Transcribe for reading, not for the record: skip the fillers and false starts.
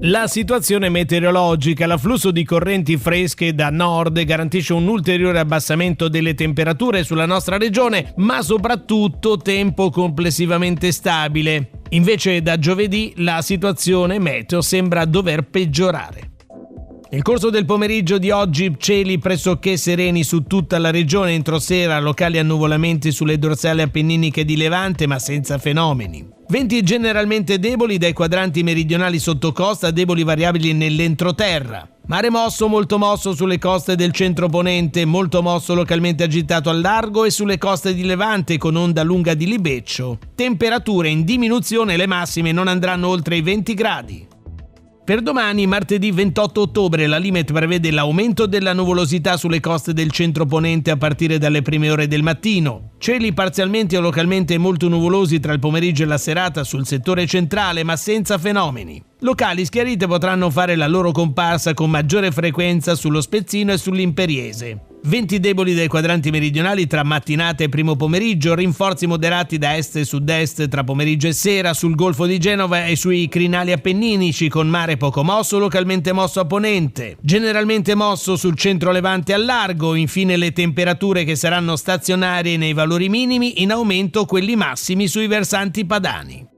La situazione meteorologica, l'afflusso di correnti fresche da nord garantisce un ulteriore abbassamento delle temperature sulla nostra regione, ma soprattutto tempo complessivamente stabile. Invece da giovedì la situazione meteo sembra dover peggiorare. Nel corso del pomeriggio di oggi cieli pressoché sereni su tutta la regione, entro sera locali annuvolamenti sulle dorsali appenniniche di Levante ma senza fenomeni. Venti generalmente deboli dai quadranti meridionali sotto costa, deboli variabili nell'entroterra. Mare mosso, molto mosso sulle coste del centro-ponente, molto mosso localmente agitato al largo e sulle coste di Levante con onda lunga di libeccio. Temperature in diminuzione, le massime non andranno oltre i 20 gradi. Per domani, martedì 28 ottobre, la Limet prevede l'aumento della nuvolosità sulle coste del centro-ponente a partire dalle prime ore del mattino. Cieli parzialmente o localmente molto nuvolosi tra il pomeriggio e la serata sul settore centrale, ma senza fenomeni. Locali schiarite potranno fare la loro comparsa con maggiore frequenza sullo Spezzino e sull'Imperiese. Venti deboli dai quadranti meridionali tra mattinata e primo pomeriggio, rinforzi moderati da est e sud-est tra pomeriggio e sera sul Golfo di Genova e sui crinali appenninici, con mare poco mosso, localmente mosso a ponente. Generalmente mosso sul centro-levante al largo, infine le temperature che saranno stazionarie nei valori minimi, in aumento quelli massimi sui versanti padani.